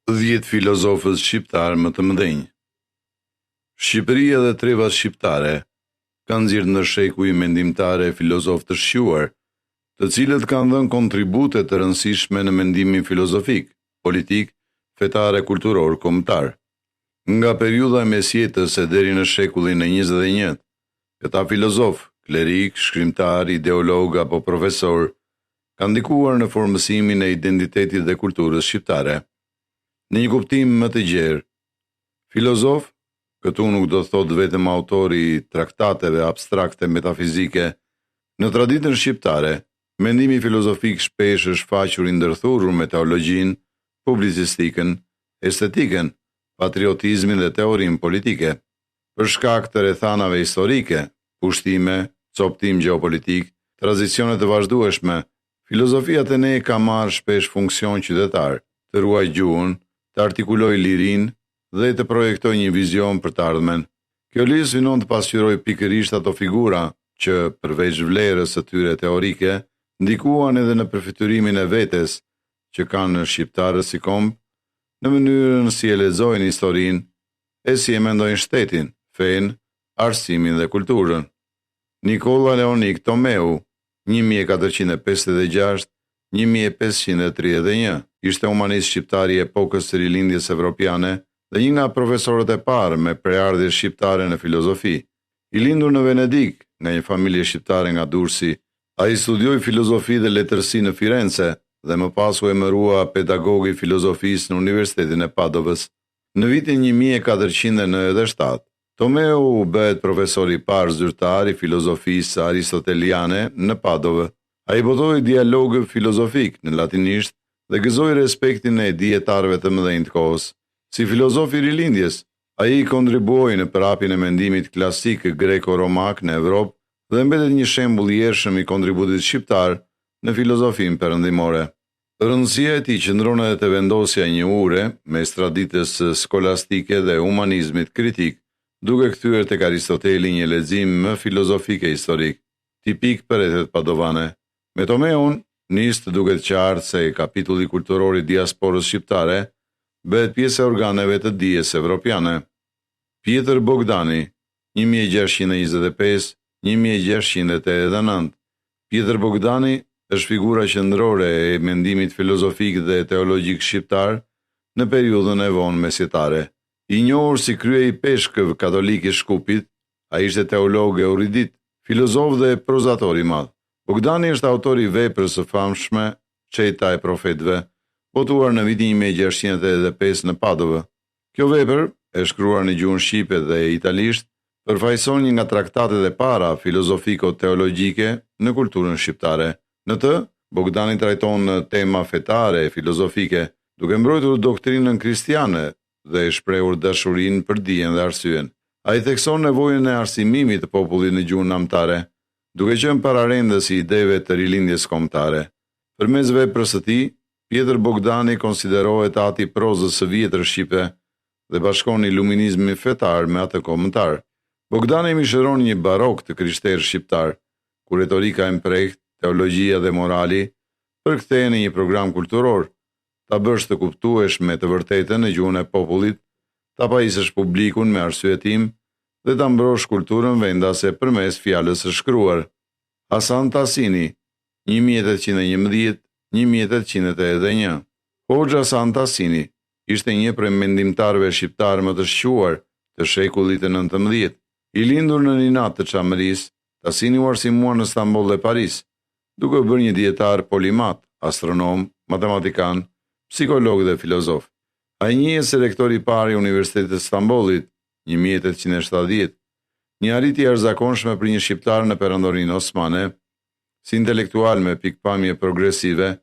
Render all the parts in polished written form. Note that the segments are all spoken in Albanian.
10 filozofës shqiptar më të mëdhenj. Shqipëria dhe trevat shqiptare kanë nxjerrë në shekuj mendimtare filozofë të shquar, të cilët kanë dhënë kontribute të rëndësishme në mendimin filozofik, politik, fetar e kulturor kombëtar. Nga periudha e mesjetës e deri në shekullin e 21, këta filozofë, klerik, shkrimtar, ideolog apo profesor, kanë ndikuar në formësimin e identitetit dhe kulturës shqiptare. Në një kuptim më të gjerë, filozof, këtu nuk do të thotë vetëm autori i traktateve abstrakte metafizike, në traditën shqiptare, mendimi filozofik shpesh është faqur i ndërthurur me teologjinë, publicistikën, estetikën, patriotizmin dhe teorinë politike. Për shkak të rrethanave historike, pushtime, coptim gjeopolitik, tranzicione të vazhdueshme, filozofia të ne ka marrë shpesh funksion qytetar, të ruaj gjuhën, të artikuloj lirin dhe të projektoj një vizion për të ardhmen. Kjo lizë vinon të pasqyroj pikërisht ato figura që, përveç vlerës së tyre teorike, ndikuan edhe në përfiturimin e vetes që kanë në shqiptarët si komb, në mënyrën si e lexojnë historinë, e si e mendojnë shtetin, fenë, arsimin dhe kulturën. Nikola Leonik Tomeu, 1456-1531, ishte humanist shqiptar i epokës së rilindjes evropiane dhe një nga profesorët e parë me preardhje shqiptare në filozofi. I lindur në Venedik nga një familje shqiptare nga Durrësi, ai studioi filozofi dhe letërsi në Firenze dhe më pas u emërua pedagog i filozofisë në Universitetin e Padovës. Në vitin 1497, Tomeu bëhet profesor i parë zyrtar i filozofisë aristoteliane në Padovë. Ai botoi dialog filozofik në latinisht dhe gëzoi respektin e dietarëve të mëdhenj të kohës. Si filozof i rilindjes, ai kontribuoi në përhapjen e mendimit klasik greko-romak në Evropë dhe mbetet një shembull i ershëm i kontributit shqiptar në filozofinë perëndimore. Rëndësia e tij qëndron edhe te vendosja e një ure mes traditës skolastike dhe humanizmit kritik, duke kthyer tek Aristoteli një lexim më filozofike historik, tipik për rrethet padovane. Me Tomeun nis të duket qartë se kapitulli kulturor i diasporës shqiptare bëhet pjesë e organeve të dijes evropiane. Pjetër Bogdani, 1625-1689. Pjetër Bogdani është figura qendrore e mendimit filozofik dhe teologjik shqiptar në periudhën e vonë mesjetare. I njohur si krye i peshkëve katolik i Shkupit, ai ishte teolog erudit, filozof dhe prozator i madh. Bogdani është autor i veprës së famshme Çeta e profetëve, botuar në vitin 1685 në Padovë. Kjo vepër, e shkruar në gjuhën shqipe dhe italisht, përfaqëson një nga traktatet e para filozofiko-teologjike në kulturën shqiptare. Në të, Bogdani trajton tema fetare e filozofike, duke mbrojtur doktrinën kristiane dhe e shprehur dashurinë për dijen dhe arsyen. Ai thekson nevojën e arsimimit të popullit në gjuhën namtare, duke qenë pararendës i ideve të rilindjes kombëtare. Përmes veprës së tij, Pjetër Bogdani konsiderohet ati i prozës së vjetër shqipe dhe bashkon iluminizmin fetar me atë kombëtar. Bogdani mishëron një barok të krishterë shqiptar, ku retorika e mprehtë, teologjia dhe morali përkthehen në një program kulturor, ta bësh të kuptueshme të vërtetën në gjuhën e popullit, ta pajisësh publikun me arsyetim dhe ta mbrosh kulturën vendase përmes fjalës së shkruar. Hasan Tasini, 1811-1881. Hoxha Hasan Tasini ishte një prej mendimtarëve shqiptar më të shquar të shekullit të 19. I lindur në Ninat të Çamërisë, Tasini u arsimua në Stamboll dhe Paris, duke bërë një dietar polimat, astronom, matematikan, psikolog dhe filozof. Ai njihet si rektor i parë i Universitetit të Stambollit, 1870, një arritje e jashtëzakonshme për një shqiptar në perandorinë osmane. Si intelektual me pikpamje progresive,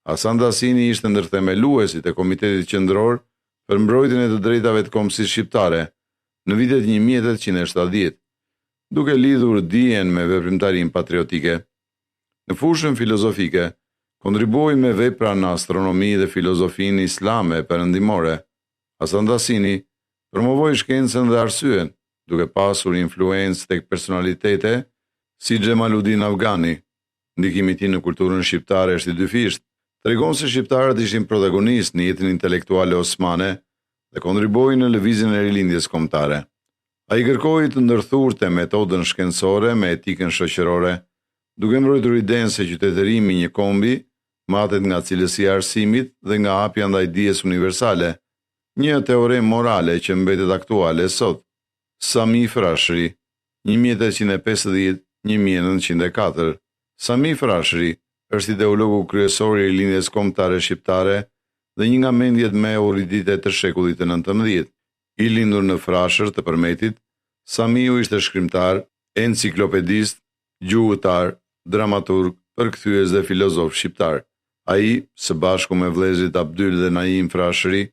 Hasan Tasini ishte ndër themeluesit e Komitetit Qendror për mbrojtjen e të drejtave të kombësisë shqiptare në vitet 1870, duke lidhur dijen me veprimtarinë patriotike. Në fushën filozofike, kontribuoi me vepra në astronomi dhe filozofinë islame perëndimore. Hasan Tasini promovoi shkencën dhe arsyen, duke pasur influencë tek personalitete si Xhemaluddin Afgani. Ndikimi i tij në kulturën shqiptare është i dyfisht. Tregon se shqiptarët ishin protagonistë në jetën intelektuale osmane dhe kontribuojnë në lëvizjen e rilindjes kombëtare. Ai kërkoi të ndërthurte metodën shkencore me etikën shoqërore, duke mbrojtur idenë se qytetërimi i një kombi matet nga cilësia e arsimit dhe nga hapja ndaj dijes universale, një teorem morale që mbetet aktuale sot. Sami Frashëri, 1850-1904. Sami Frashëri është ideologu kryesor i rilindjes kombëtare shqiptare dhe një nga mendjet më e urrëdite të shekullit të 19. I lindur në Frashër të Përmetit, Samiu ishte shkrimtar, enciklopedist, gjuhëtar, dramaturg, përkthyes dhe filozof shqiptar. Ai, së bashku me vëllezërit Abdyl dhe Naim Frashëri,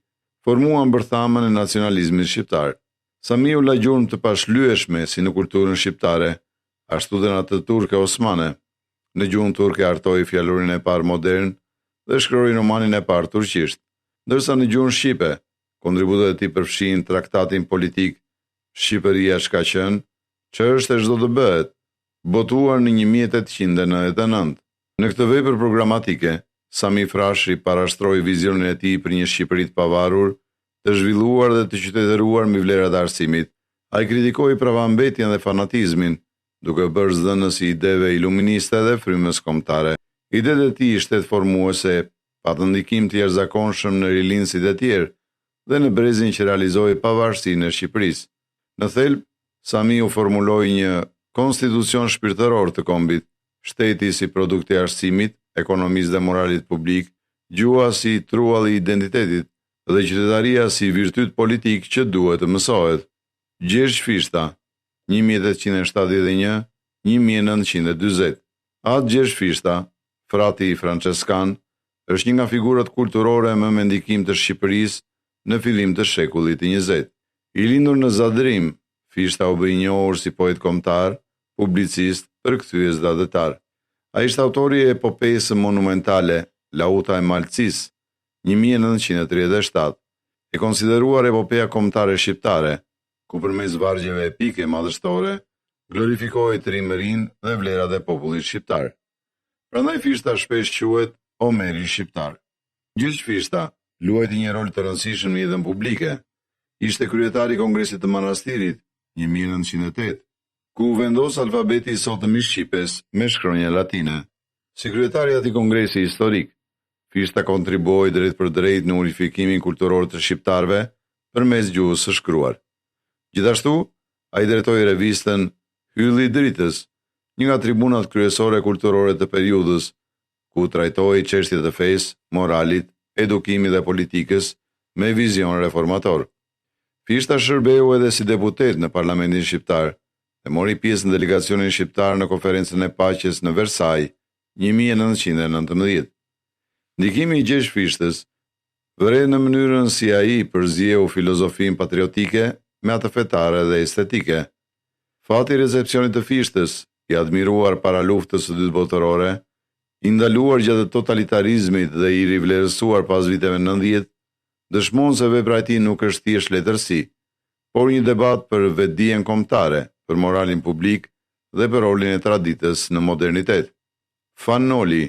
formuan bërthamën e nacionalizmit shqiptar. Samiu la gjurmë të pashlyeshme si në kulturën shqiptare, ashtu dhe në atë turke osmane. Në gjuhën turke artoi fjalorin e parë modern dhe shkroi romanin e parë turqisht, ndërsa në gjuhën shqipe kontributet e tij përfshin traktatin politik Shqipëria çka qen, që është e çdo të bëhet, botuar në 1899. Në këtë vepër programatike, Sami Frashëri parashtroi vizionin e tij për një Shqipëri të pavarur, të zhvilluar dhe të qytetëruar mbi vlerat e arsimit. Ai kritikoi pravambetjen dhe fanatizmin, duke bërë zënës i ideve iluministe dhe frymës kombëtare. Idetë e tij shtetformuese patën ndikim të jashtëzakonshëm në rilindësit e tjerë dhe në brezin që realizoi pavarësinë e Shqipërisë. Në thelb, Samiu formuloi një konstitucion shpirtëror të kombit, shteti si produkt i arsimit, ekonomisë dhe moralit publik, gjuha si trualli i identitetit dhe qytetaria si virtyt politik që duhet të mësohet. Gjergj Fishta, 1871-1940. Atë Gjergj Fishta, frati i Franceskan, është një nga figurat kulturore më me ndikim të Shqipërisë në fillim të shekullit të 20. I lindur në Zadrim, Fishta u bë i njohur si poet kombëtar, publicist, përkthyes dhe adhetar. Ai ishte autori e epopejës monumentale Lauta e Malcis, 1937, e konsideruar epopeja kombëtare shqiptare, ku përmes vargjeve epike madhështore glorifikoi trimërinë dhe vlerat e popullit shqiptar. Prandaj Fishta shpesh quhet Omeri shqiptar. Gjergj Fishta luajti një rol të rëndësishëm në jetën publike. Ishte kryetari i Kongresit të Manastirit, 1908, ku vendos alfabeti i sotëm i shqipes me shkronjë latine. Si kryetari i atij kongresi historik, Fishta kontribuoi drejt për drejt në unifikimin kulturor të shqiptarëve përmes gjuhës së shkruar. Gjithashtu, ai drejtoi revistën Hylli i Dritës, një nga tribunat kryesore kulturore të periudhës, ku trajtoi çështjet e fesë, moralit, edukimit dhe politikës me vizion reformator. Fishta shërbeu edhe si deputet në Parlamentin shqiptar dhe mori pjesë në delegacionin shqiptar në konferencën e paqes në Versailles, 1919. Ndikimi i Gjergj Fishtës vret në mënyrën si ai përzieu filozofinë patriotike me atë fetare dhe estetike. Fati i recepcionit të Fishtës, i admiruar para luftës së dytë botërore, i ndaluar gjatë totalitarizmit dhe i rivlerësuar pas viteve 90, dëshmon se vepra e tij nuk është thjesht letërsi, por një debat për vetdijen kombëtare, për moralin publik dhe për rolin e traditës në modernitet. Fannoli,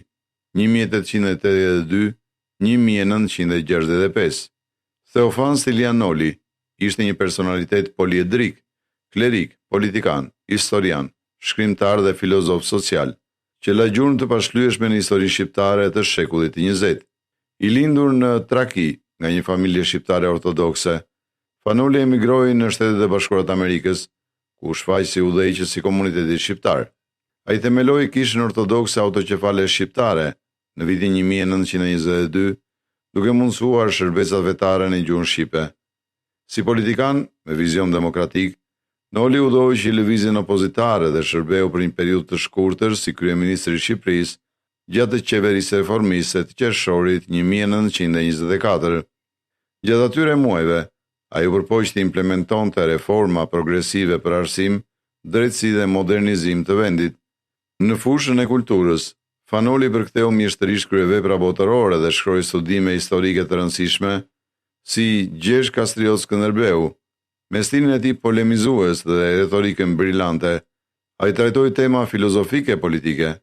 1882-1965. Theofan Stilianoli ishte një personalitet poliedrik, klerik, politikan, historian, shkrimtar dhe filozof social, që la gjurmë të pashlyeshme në historinë shqiptare të shekullit të 20. I lindur në Traki nga një familje shqiptare ortodokse, Fannoli emigroi në Shtetet e Bashkuara të Amerikës, ku shfaq si udhëheqës i komunitetit shqiptar. Ai themeloi Kishën Ortodokse Autoqefale Shqiptare në vitin 1922, duke mundësuar shërbesat vetare në gjuhën shqipe. Si politikan me vizion demokratik, Noli udhëhoi që lëvizjen opozitare dhe shërbeu për një periudhë të shkurtër si kryeministri i Shqipërisë gjatë qeverisë reformiste të qershorit 1924. Gjatë atyre muajve, ai u përpoq të implementonte reforma progresive për arsim, drejtësi dhe modernizim të vendit. Në fushën e kulturës, Fannoli përktheu mjeshtërisht kryevepra botërore dhe shkroi studime historike të rëndësishme, si Gjergj Kastriot Skënderbeu. Me stilin e tij polemizues dhe retorikën brillante, ai trajtoi tema filozofike politike.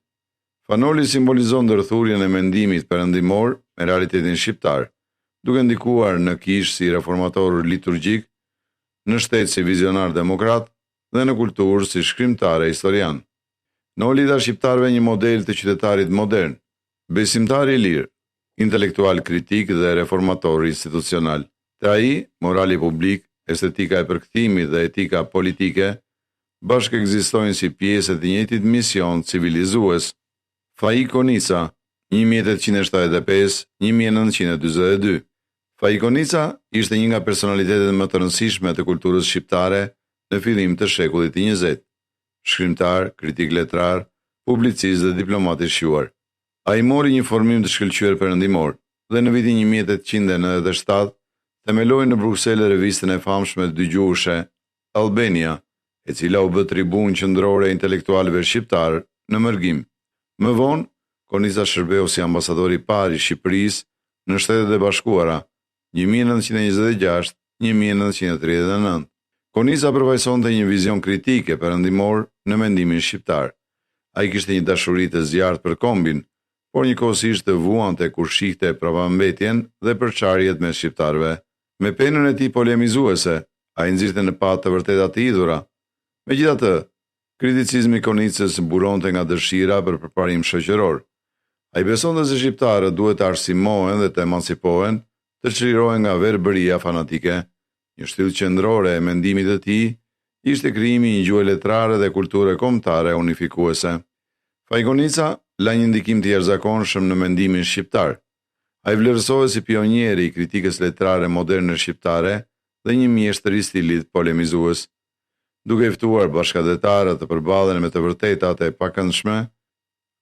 Fanoli simbolizon ndërthurjen e mendimit perëndimor me realitetin shqiptar, duke ndikuar në kishë si reformator liturgjik, në shtet si vizionar demokrat dhe në kulturë si shkrimtar e historian. Noli dha shqiptarëve një model të qytetarit modern, besimtar i lirë, intelektual kritik dhe reformator institucional. Te ai, morali publik, estetika e përkthimit dhe etika politike bashkë ekzistojnë si pjesë të njëjtit mision civilizues. Faik Konica, 1875-1942. Faik Konica ishte një nga personalitetet më të rëndësishme të kulturës shqiptare në fillim të shekullit të 20. Shkrimtar, kritik letrar, publicist dhe diplomat i shquar. Ai mori një formim të shkëlqyer perëndimor dhe në vitin 1897 themeloi në Bruksel revistën e famshme dëgjueshe Albania, e cila u bë tribunë qendrore e intelektualëve shqiptar në Mërgim. Më vonë, Konica shërbeu si ambasador i parë i Shqipërisë në Shtetet e Bashkuara 1926-1939. Konica përfaqësonte një vizion kritik e perëndimor në mendimin shqiptar. Ai kishte një dashuri të zjarrt për kombin, por njëkohësisht të vuante kur shihte pravambetjen dhe përçarjet me shqiptarëve. Me penën e tij polemizuese, ai nxirrte në patë të vërteta të idhura. Megjithatë, kriticizmi i Konicës buronte nga dëshira për përparim shoqëror. Ai besonte se shqiptarët duhet të arsimohen dhe të emancipohen, të çlirohen nga verbëria fanatike. Një shtyllë qendrore e mendimit të tij ishte krijimi i një gjuhë letrare dhe kulture kombëtare unifikuese. Faik Konica la një ndikim të jashtëzakonshëm në mendimin shqiptar. Ai vlerësohej si pionieri i kritikës letrare moderne shqiptare dhe një mjeshtër i stilit polemizues. Duke ftuar bashkëdhetarë të përballen me të vërtetat e pakëndshme,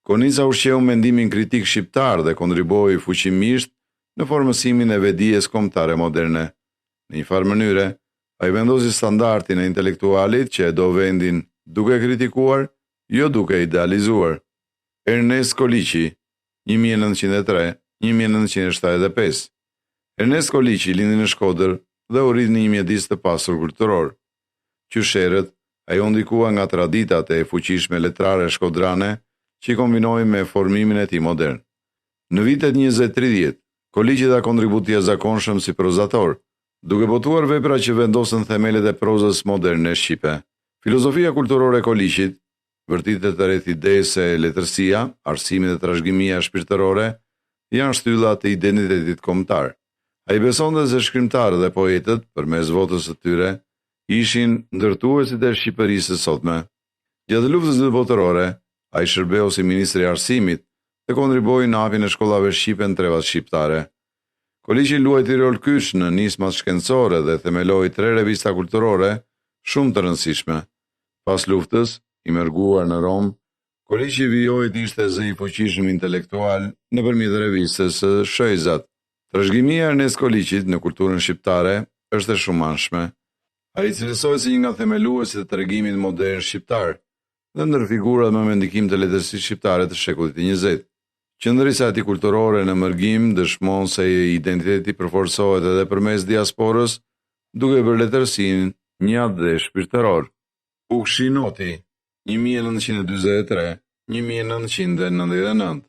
Konica ushqeu mendimin kritik shqiptar dhe kontriboi fuqimisht në formësimin e vedijes kombëtare moderne. Në një farë mënyre, ai vendosi standardin e intelektualit që e do vendin duke kritikuar, jo duke idealizuar. Ernest Koliçi, 1903-1975. Ernest Koliçi lindi në Shkodër dhe u rrit në një mjedis të pasur kulturor. Qyshërët, ai u ndikua nga traditat e fuqishme letrare shkodrane që i kombinoi me formimin e tij modern. Në vitet 20-30, Koliçi dha kontribut të jashtëzakonshëm si prozator, duke botuar vepra që vendosën themelet e prozës moderne shqipe. Filozofia kulturore e Koliçit vërtitet rreth idesë se letërsia, arsimi dhe trashëgimia shpirtërore janë shtyllat e identitetit kombëtar. Ai besonte se shkrimtarët dhe poetët, përmes votës së tyre, ishin ndërtuesit e Shqipërisë së sotme. Gjatë luftës së botërore, ai shërbeu si ministri i arsimit dhe kontriboi në hapjen e shkollave shqipe në trevat shqiptare. Koliçi luajti rol kyç në nismat shkencore dhe themeloi 3 revista kulturore shumë të rëndësishme. Pas luftës, i mërguar në Rom, Koliçi vijoi të ishte zë i fuqishëm intelektual nëpërmjet revistës së Shëjzat. Trashëgimia e Ernest Koliçit në kulturën shqiptare është e shumanshme. Ai cilësohet si një nga themeluesit e tregimit modern shqiptar dhe ndër figurat më me ndikim të letërsisë shqiptare të shekullit të 20. Qendrisa e tij kulturore në Mërgim dëshmon se identiteti përforcohet edhe përmes diasporës, duke bërë letërsinë një dhe shpirtëror. Ukshinoti, 1943-1999.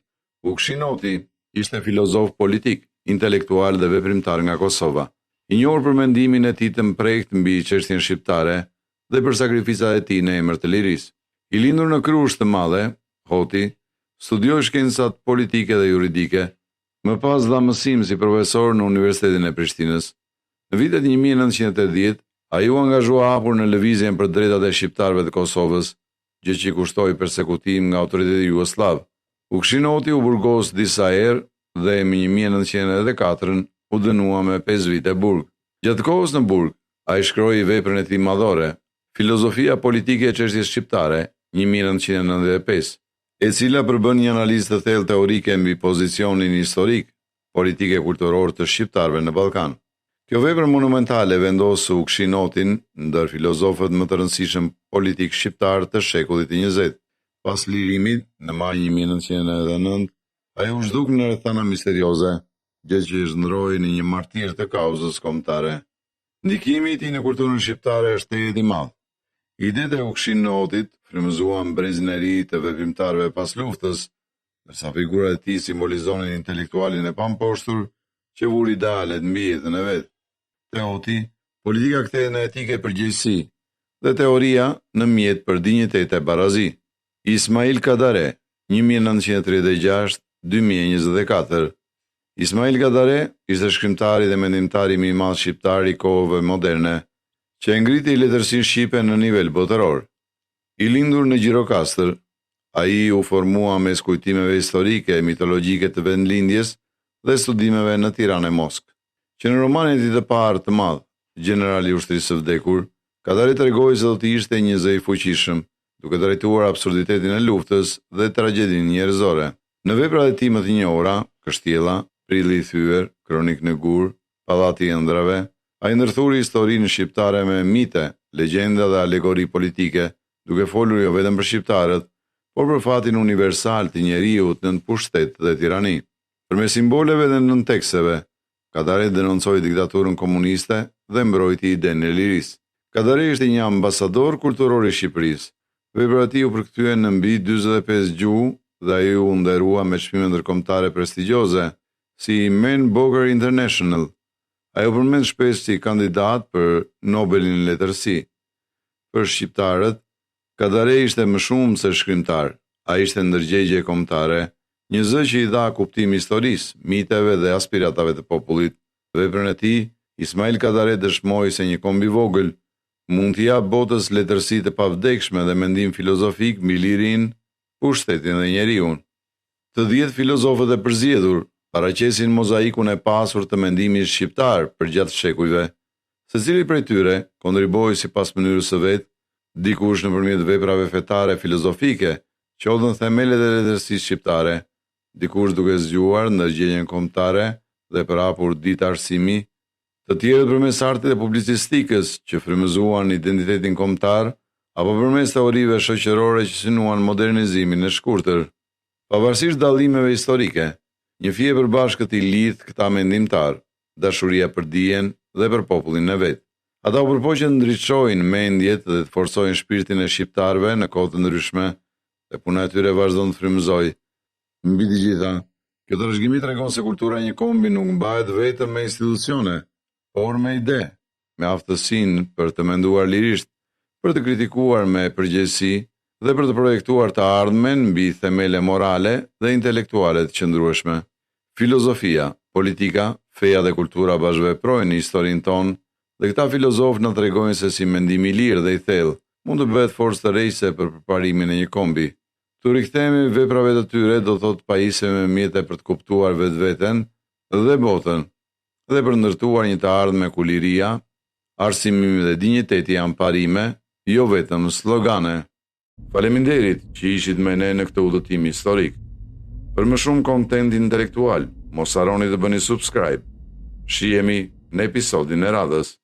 Ukshinoti ishte filozof politik, intelektual dhe veprimtar nga Kosova. I njohur për mendimin e tij të mprehtë mbi çështjen shqiptare dhe për sakrificat e tij në emër të lirisë. I lindur në Krushë të Madhe, Hoti studioi shkencat politike dhe juridike, më pas dha mësim si profesor në Universitetin e Prishtinës. Në vitet 1980, ai u angazhua hapur në lëvizjen për drejtat e shqiptarëve të Kosovës, gjë që i kushtoi përsekutim nga autoriteti jugosllav. Ukshinoti u burgos disa herë dhe në 1994 u dënua me 5 vite burg. Gjatë kohës në burg, ai shkroi veprën e tij madhore, Filozofia politike e çështjes shqiptare, 1995, e cila përbën një analizë të thellë teorike mbi pozicionin historik, politik e kulturor të shqiptarëve në Ballkan. Kjo vepër monumentale vendos Ukshinotin ndër filozofët më të rëndësishëm politik shqiptar të shekullit të 20. Pas lirimit në maj 1999, ai u zhduk në rrethana misterioze, gjë që i zhndroi në një martir të kauzës kombëtare. Ndikimi i tij në kulturën shqiptare është i madh. Idetë e Ukshinotit frymëzuan brezënëri të veprimtarëve pas luftës, ndërsa figurat e tij simbolizonin intelektualin e pamposhtur që vuri idealet mbi jetën e vet. Teoti, politika kthehet në etikë e përgjegjësi dhe teoria në mjet për dinjitet e barazi. Ismail Kadare, 1936-2024. Ismail Kadare ishte shkrimtari dhe mendimtari më i madh shqiptar i kohëve moderne, që e ngriti letërsinë shqipe në nivel botëror. I lindur në Gjirokastër, ai u formua mes kujtimeve historike e mitologjike të vendlindjes dhe studimeve në Tiranë e Moskë. Që në romanin e tij të parë të madh, Generali i ushtrisë së vdekur, Kadare tregoi se do të ishte një zë i fuqishëm, duke drejtuar absurditetin e luftës dhe tragjedinë njerëzore. Në veprat e tij më të njohura, Kështjella, Prilli i thyer, Kronik në gur, Pallati i ëndrave, ai ndërthuri historinë shqiptare me mite, legjenda dhe alegori politike, duke folur jo vetëm për shqiptarët, por për fatin universal të njeriut nën pushtet dhe tirani. Përmes simboleve dhe nën teksteve, Kadare denoncoi diktaturën komuniste dhe mbrojti idenë e lirisë. Kadare ishte një ambasador kulturor i Shqipërisë. Veprat e tij u përkthyen në mbi 45 gjuhë dhe ai u nderua me çmime ndërkombëtare prestigjioze, si Man Booker International. Ai u përmend shpesh si kandidat për Nobelin letërsi. Për shqiptarët, Kadare ishte më shumë se shkrimtar. Ai ishte ndërgjegje kombëtare, një zë që i dha kuptim historisë, miteve dhe aspiratave të popullit. Veprën e tij, Ismail Kadare dëshmoi se një komb i vogël mund t'i jap botës letërsi të pavdekshme dhe mendim filozofik mbi lirinë, pushtetin dhe njeriun. Të 10 filozofët e përzgjedhur paraqesin mozaikun e pasur të mendimit shqiptar përgjatë shekujve. Secili prej tyre kontriboi sipas mënyrës së vet, dikush nëpërmjet veprave fetare filozofike, që hodhën themelet e letërsisë shqiptare, dikush duke zgjuar ndërgjegjen kombëtare dhe përhapur ditë arsimi, të tjerët përmes artit e publicistikës që frymëzuan identitetin kombëtar apo përmes teorive shoqërore që synuan modernizimin e shkurtër. Pavarësisht dallimeve historike, një fije e përbashkët i lidh këta mendimtar, dashuria për dijen dhe për popullin e vet. Ata u përpoqën të ndriçojnë mendjet dhe të forcojnë shpirtin e shqiptarëve në kohë të ndryshme, dhe puna e tyre vazhdon të frymëzojë. Mbi të gjitha, kjo trashëgimi tregon se kultura e një kombi nuk mbahet vetëm me institucione, por me ide, me aftësinë për të menduar lirisht, për të kritikuar me përgjegjësi dhe për të projektuar të ardhmen mbi themele morale dhe intelektuale të qëndrueshme. Filozofia, politika, feja dhe kultura bashkëveprojnë në historinë tonë dhe këta filozofë na tregojnë se si mendimi i lirë dhe i thellë mund të bëhet forcë tërheqëse për përparimin e një kombi. Të rikthehemi veprave të tyre do thotë pajisemi me mjete për të kuptuar vetveten dhe botën dhe për ndërtuar një të ardhme ku liria, arsimimi dhe dinjiteti janë parime, jo vetëm slogane. Faleminderit që ishit me ne në këtë udhëtim historik. Për më shumë kontent intelektual, mos harroni të bëni subscribe. Shihemi në episodin e radhës.